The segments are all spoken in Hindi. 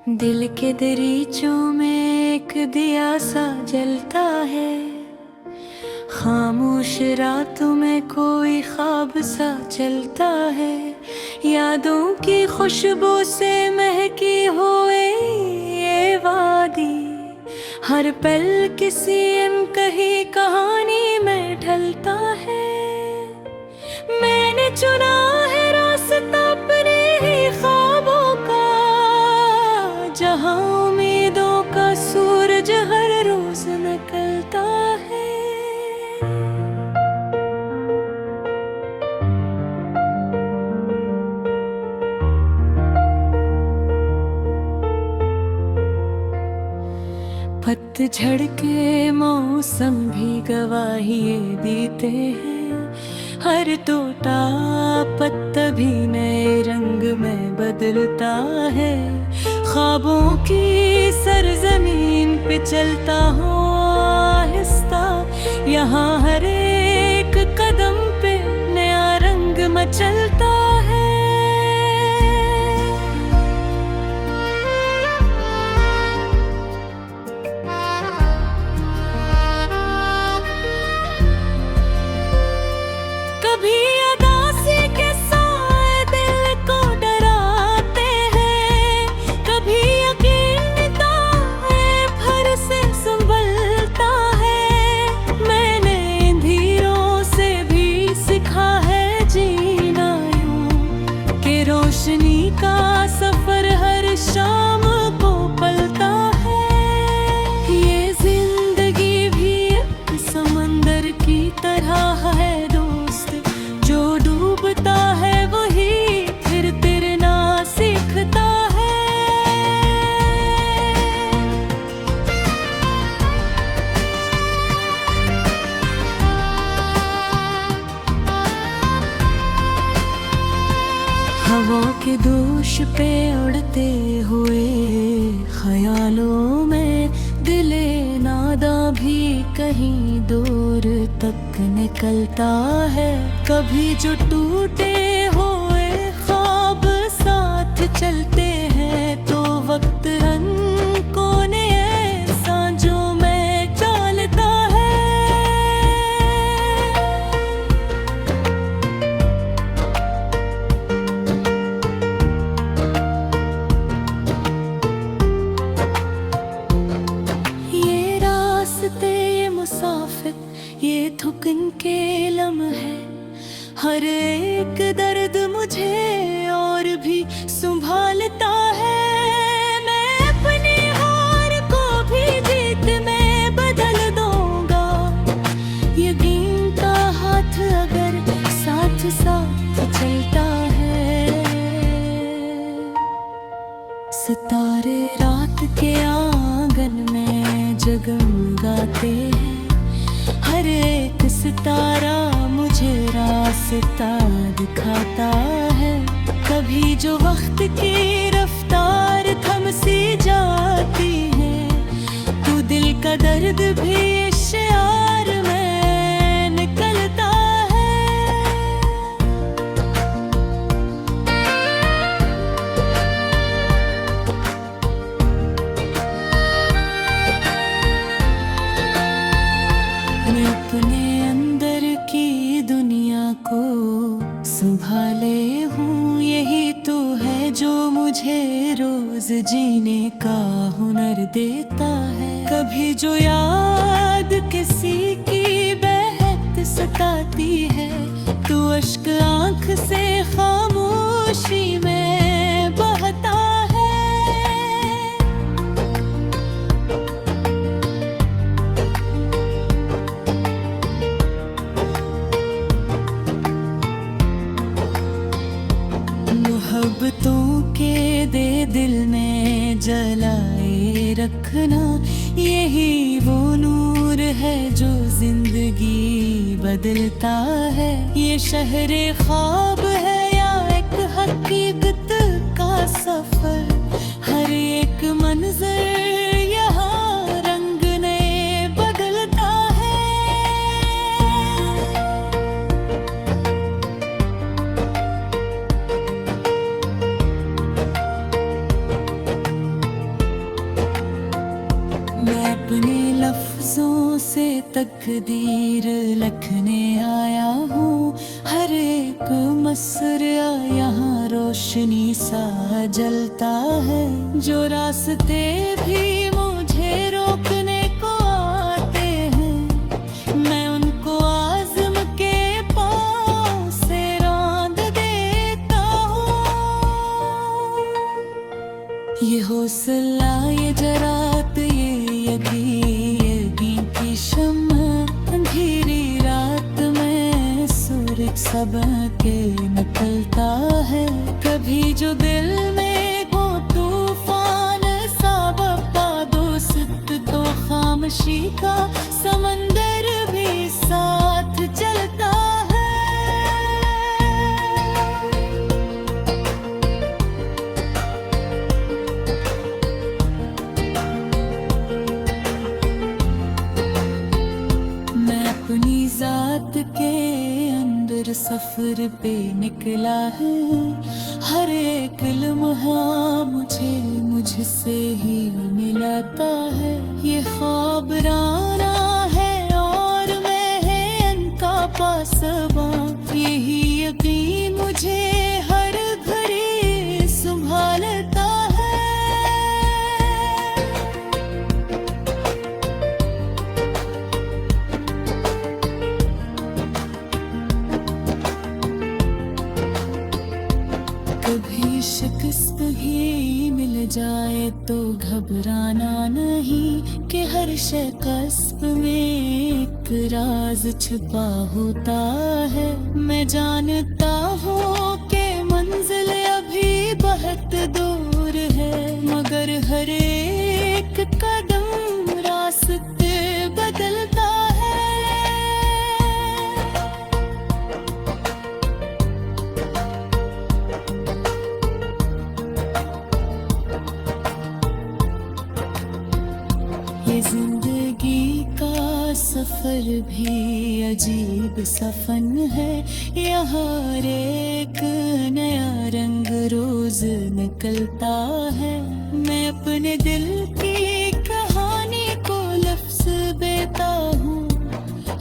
दिल के दरीचों में एक दिया सा जलता है। खामोश रातों में कोई ख्वाब सा चलता है। यादों की खुशबू से महकी हुए ये वादी, हर पल किसी अनकही कहानी में ढलता है। मैंने चुना है रास्ता अपने ही ख्वाबों का, जहां उम्मीदों का सूरज हर रोज निकलता है। पतझड़ के मौसम भी गवाही ये देते हैं। हर टूटा पत्ता भी नए रंग में बदलता है। ख्वाबों की सरजमीन पे चलता हूँ आहिस्ता, यहाँ हर एक कदम पे नया रंग मचलता है। कभी अदासी के साए दिल को डराते हैं, कभी यकीन निताए भर से संभलता है। मैंने अंधेरों से भी सीखा है जीना यूं कि रोशनी का सफर हर शाम को पलता है। ये जिंदगी भी एक समंदर की तरह है दोस्त, जो डूबता है वही फिर तैरना सीखता है। हवा के दोष पे उड़ते हुए ख्यालों में दिले नादा भी कहीं दूर तक निकलता है। कभी जो टूटे हुए ख्वाब साथ चलते हैं, तो वक्त रंग कोने सांझों में चालता है। ये रास्ते, ये मुसाफिर, ये थुकन के लम्हे, हर एक दर्द मुझे और भी संभालता है। मैं अपनी हार को भी जीत में बदल दूंगा, यकीन का हाथ अगर साथ साथ चलता है। सितारे रात के आंगन में जगमगाते हैं, हर एक सितारा मुझे रास्ता दिखाता है। कभी जो वक्त की रफ्तार थम सी जाती है, तो दिल का दर्द भी इश्यार में निकलता है। मैं अपने अंदर की दुनिया को संभाले हूँ, यही तो है जो मुझे रोज जीने का हुनर देता है। कभी जो याद किसी की बहक सताती है, तो अश्क आंख से खामोशी में बहता है। मोहब्बतों के दे दिल में जलाए रखना, यही वो नूर है जो जिंदगी बदलता है। ये शहरे ख्वाब है या एक हकीकत का सफर, हर एक मंजर यहाँ रंग नए बदलता है। अपने लफ्जों से तकदीर लिखने आया हूँ। हर एक मसरा यहाँ रोशनी सा जलता है। जो रास्ते भी मुझे रोकने को आते हैं, मैं उनको आज़म के पाँव से रौंद देता हूँ। ये हौसला, ये जरात, ये यकीन की शम्मा, अंधेरी रात में सूरज सब के निकलता है। कभी जो दिल में वो तूफान सा बप्पा दोस्त, तो खामोशी का समंदर भी साथ चलता है। अपनी जात के अंदर सफर पे निकला है। हर एक लम्हा मुझे मुझसे ही मिलाता है। ये ख्वाब राना है और मैं है इनका पासबा। यही यकीन मुझे हर घड़ी संभालता है। कभी शिकस्त ही मिल जाए तो घबराना नहीं, कि हर शिकस्त में एक राज छिपा होता है। मैं जानता हूँ कि मंजिल अभी बहुत दूर है, मगर हर एक कदम रास्ते बदलता है। ये जिंदगी का सफर भी अजीब सफन है। यहाँ हर एक नया रंग रोज निकलता है। मैं अपने दिल की कहानी को लफ्ज देता हूँ।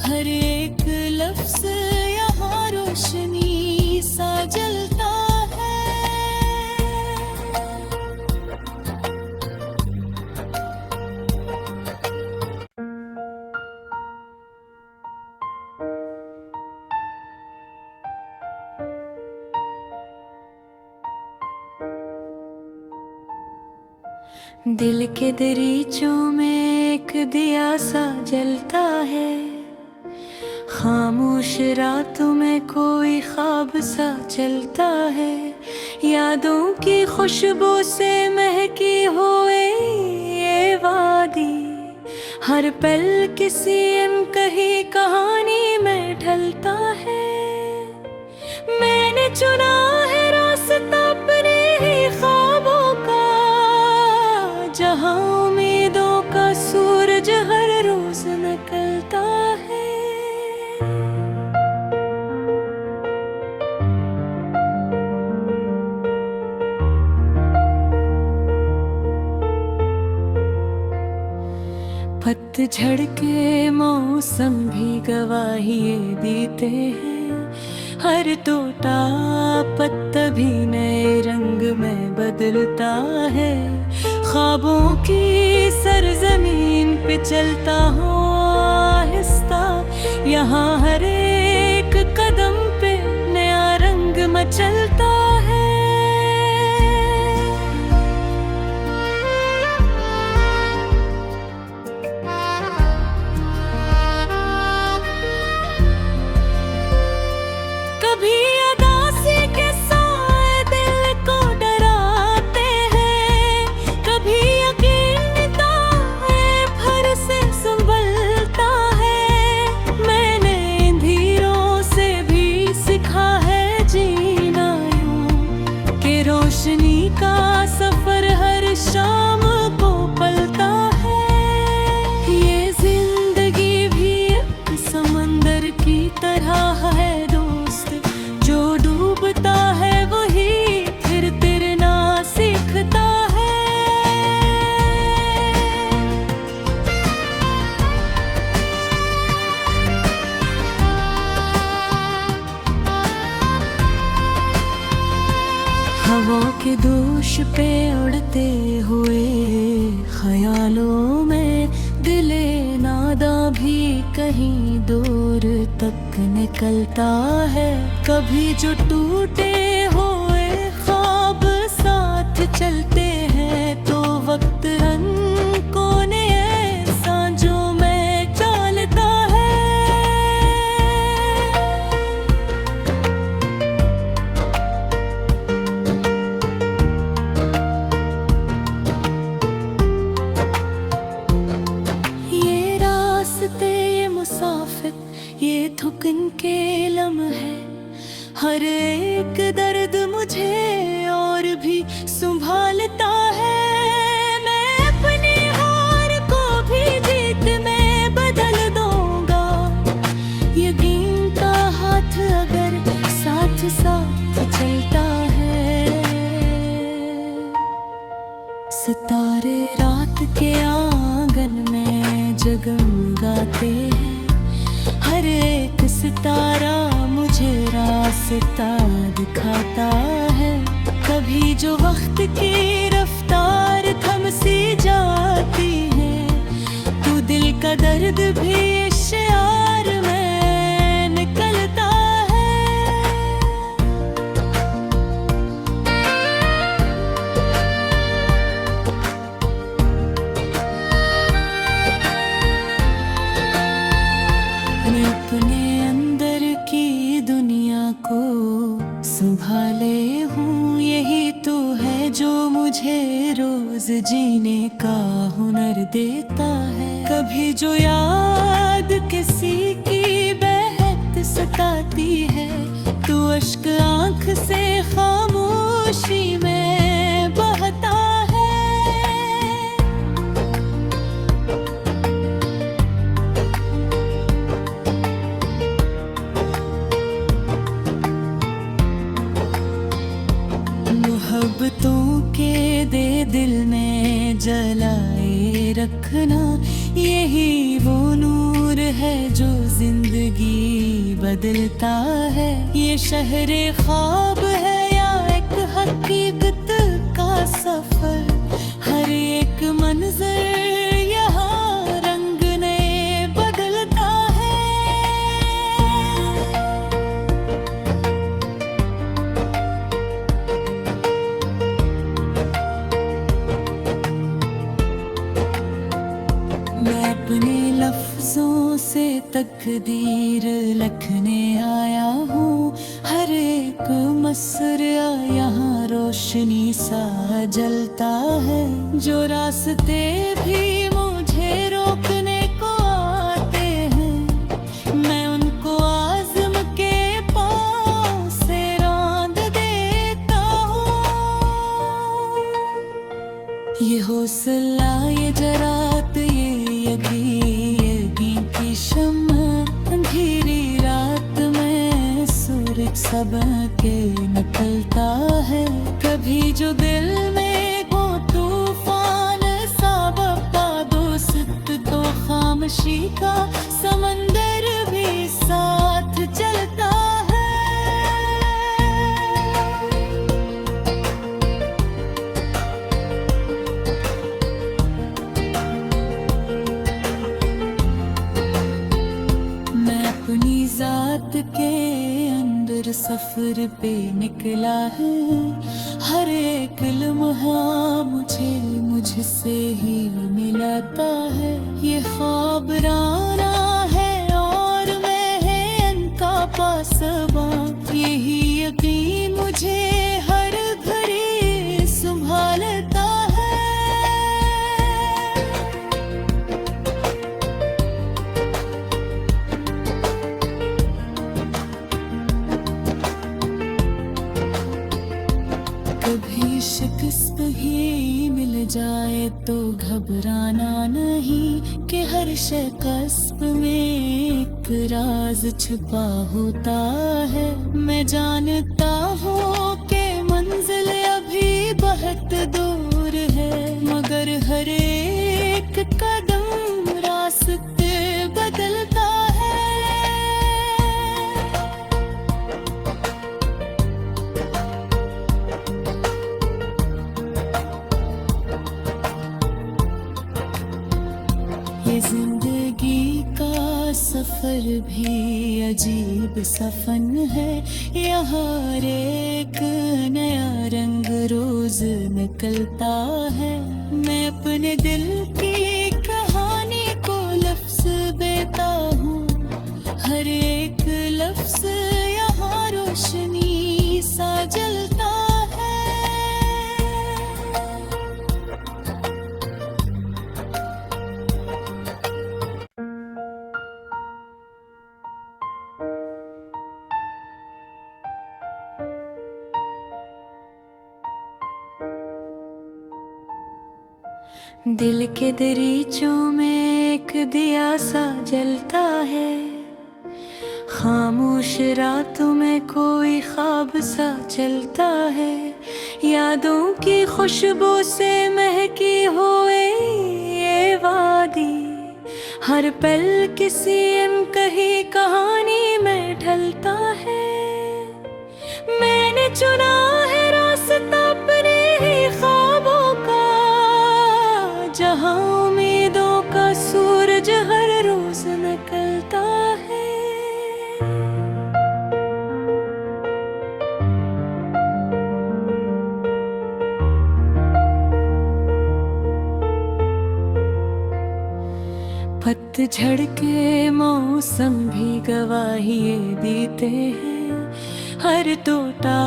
हर एक लफ्ज यहाँ रोशनी सा जलता है। दिल के दरीचों में एक दिया सा जलता है। खामोश रातों में कोई ख्वाब सा चलता है। यादों की खुशबू से महकी हुए ये वादी, हर पल किसी अनकही कहानी में ढलता है। मैंने चुना है रास्ता अपने ही ख्वाबों का, जहाँ उम्मीदों का सूरज हर रोज निकलता है। पतझड़ के मौसम भी गवाही ये देते हैं। हर टूटा पत्ता भी नए रंग में बदलता है। ख्वाबों की सरजमीन पे चलता हूँ आहिस्ता, यहाँ हर एक कदम पे नया रंग मचलता है। कभी अदासी के साए दिल को डराते हैं, कभी यकीन दाएं भर से संभलता है। मैंने इन धीरों से भी सीखा है जीना यूं, के दोष पे उड़ते हुए ख्यालों में दिले नादा भी कहीं दूर तक निकलता है। कभी जो टूटे हुए ख्वाब साथ चलते हैं तो वक्त कोने सांझों में चालता है। ये रास्ते, ये मुसाफिर, ये थुकन के लम्हे, हर एक दर्द मुझे और भी संभालता है। मैं अपनी हार को भी जीत में बदल दूंगा, यकीन का हाथ अगर साथ साथ चलता है। सितारे रात के आंगन में जगमगाते हैं, हर एक सितारा मुझे रास्ता दिखाता है। कभी जो वक्त की रफ्तार थम सी जाती है तो दिल का दर्द भी इश्यार में निकलता है। मैं अपने अंदर की दुनिया को संभाले हूँ, यही तो है जो मुझे रोज जीने का हुनर देता है। कभी जो याद किसी की बहक सताती है तो अश्क आँख से खामोशी में बहता है। मोहब्बतों के दे दिल में जलाए रखना, यही वो नूर है जो जिंदगी बदलता है। ये शहरे ख्वाब है या एक हकीकत का सफर, हर एक मंजर यहाँ रंग नए बदलता है। मैं अपने लफ्जों से तकदीर लिखने आया हूँ, हर एक मसरा यहाँ रोशनी सा जलता है। जो रास्ते भी मुझे रोकने को आते हैं मैं उनको आज़म के पाँव से रौंद देता हूँ। ये हौसला, ये जरात, ये यकीन की शम्मा, अंधेरी रात में सूरज सब के निकलता है। कभी जो दिल में हो तूफान सा बप्पा दोस्त तो खामोशी का समंदर भी साथ चलता है। अपनी जात के अंदर सफर पे निकला है, हर एक लम्हा मुझे मुझसे ही मिलाता है। ये ख्वाब राना है और मैं है इनका पासबा, यही यकीन मुझे हर घड़ी संभालता है। कभी शिकस्त ही मिल जाए तो घबराना नहीं, कि हर शिकस्त में एक राज छुपा होता है। मैं जानता हूँ कि मंजिल अभी बहुत दूर है, मगर हर एक कदम रास्ते बदलता है। जिंदगी का सफर भी अजीब सफन है। यहाँ हर एक नया रंग रोज निकलता है। मैं अपने दिल की कहानी को लफ्ज देता हूँ। हर एक लफ्ज यहाँ रोशनी सा जलता है। दिल के दरीचों में एक दिया सा जलता है। खामोश रातों में कोई ख्वाब सा चलता है। यादों की खुशबू से महकी हुए ये वादी, हर पल किसी अनकही कहानी में ढलता है। मैंने चुना है रास्ता अपने ही ख्वाबों का, जहाँ उम्मीदों का सूरज हर रोज निकलता है। पतझड़ के मौसम भी गवाही ये देते हैं। हर टूटा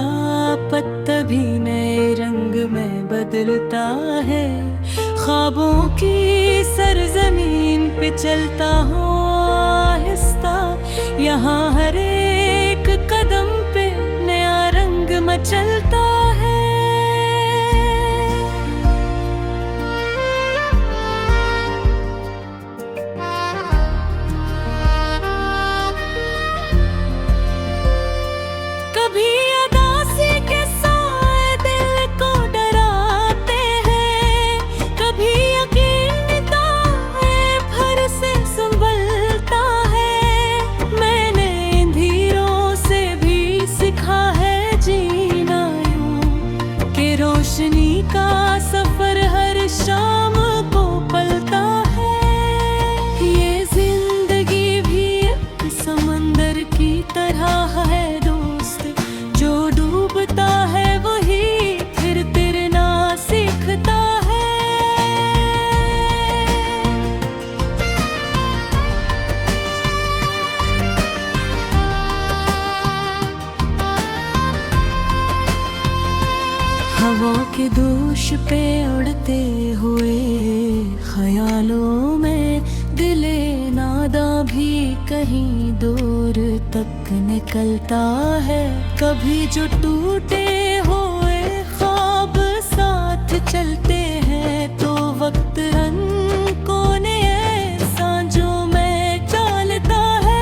पत्ता भी नए रंग में बदलता है। ख्वाबों की सरजमीन पे चलता हूँ आहिस्ता। यहाँ हर एक कदम पे नया रंग मचलता है। कभी अदासी के साए दिल को डराते हैं, कभी यकीन दाएं भर से संभलता है। मैंने अंधेरों से भी सीखा है जीना यूं कि रोशनी का सफर हर शाम को पलता है। ये जिंदगी भी एक समंदर की तरह है दोस्त, जो डूबता है वही फिर तैरना सीखता है। हवा के दोष पे उड़ते हुए ख्यालों में दिले नादा भी कहीं दूर तक निकलता है। कभी जो टूटे हुए ख्वाब साथ चलते हैं, तो वक्त अनकोने सांझों में चालता है।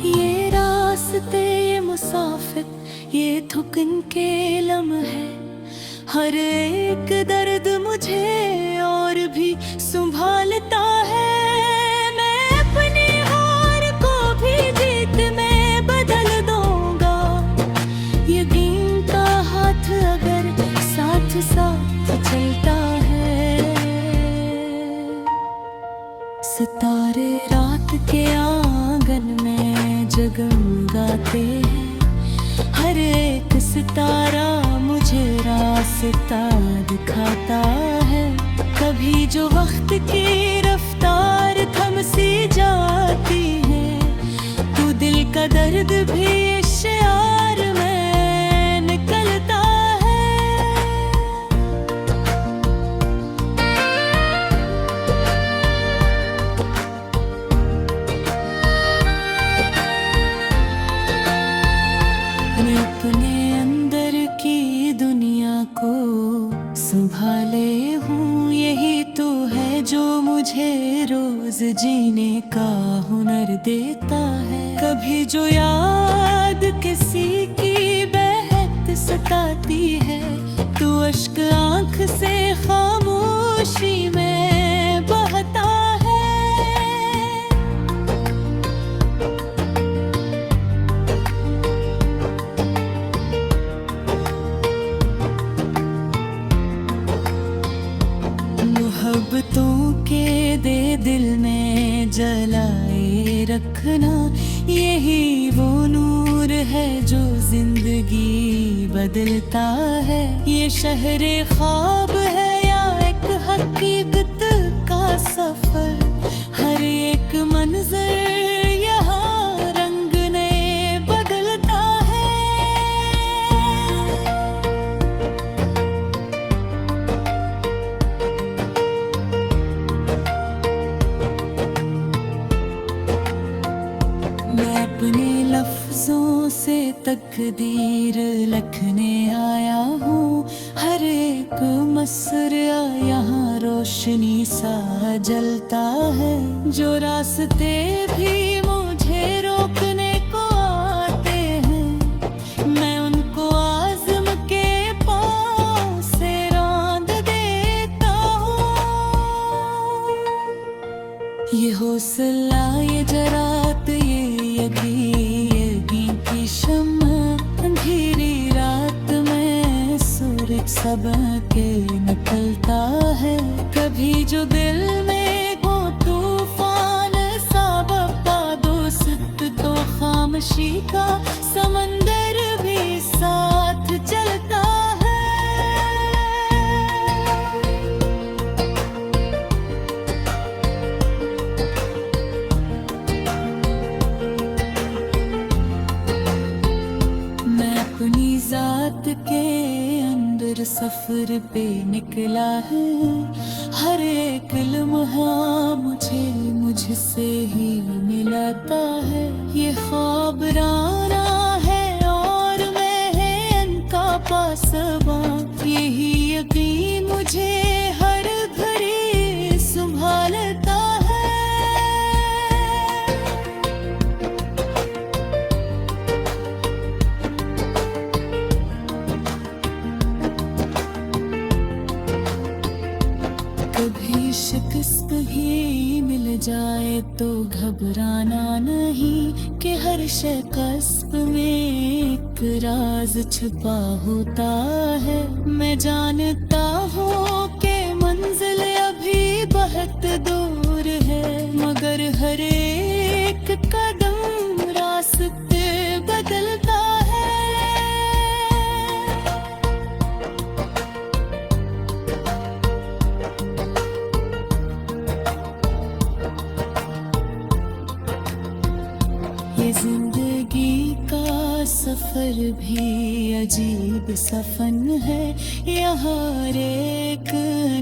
ये रास्ते, ये मुसाफिर, ये थुकन के लम्हे, हर एक दर्द मुझे और भी संभालता है। मैं अपनी हार को भी जीत में बदल दूंगा। यकीन का हाथ अगर साथ साथ चलता है। सितारे रात के आंगन में जगमगाते हैं। हर एक सितारा मुझे रास्ता दिखाता है। कभी जो वक्त की रफ्तार थम सी जाती है, तो दिल का दर्द भी इश्यार में निकलता है। मैं अपने अंदर की दुनिया को संभाले हूँ। यही तो है जो मुझे रोज जीने का हुनर देता है। कभी जो याद किसी की बहक सताती है, तो अश्क आँख से खामोशी में बहता है। दिल में जलाए रखना, यही वो नूर है जो जिंदगी बदलता है। ये शहरे ख्वाब है या एक हकीकत का सफर, हर एक मंजर यहाँ रंग नए बदलता है। मैं अपने लफ्जों से तकदीर लिखने आया हूँ, हर एक मसरा यहाँ रोशनी सा जलता है। जो रास्ते भी मुझे रोकने को आते हैं, मैं उनको आज़म के पाँव से रौंद देता हूँ। ये हौसला, ये जरात, ये यकीन की शम्मा, अंधेरी रात में सूरज सब के निकलता है। कभी जो दिल में हो तूफान सा बप्पा दोस्त, तो खामोशी का समंदर भी साथ चलता है। अपनी जात के अंदर सफर पे निकला है, हर एक लम्हा मुझे मुझसे ही मिलाता है। ये ख्वाब राना है और मैं है इनका पासबा, यही यकीन मुझे हर घड़ी संभालता है। कभी शिकस्त भी मिल जाए तो घबराना नहीं, कि हर शिकस्त में एक राज छुपा होता है। मैं जानता हूँ कि मंजिल अभी बहुत दूर है, मगर हर एक कदम रास्ते बदलता है। ये जिंदगी का सफर भी अजीब सफन है, यहाँ हर एक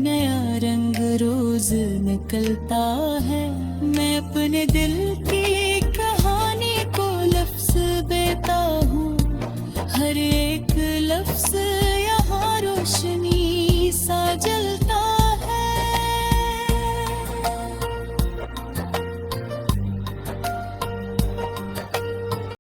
नया रंग रोज निकलता है। मैं अपने दिल की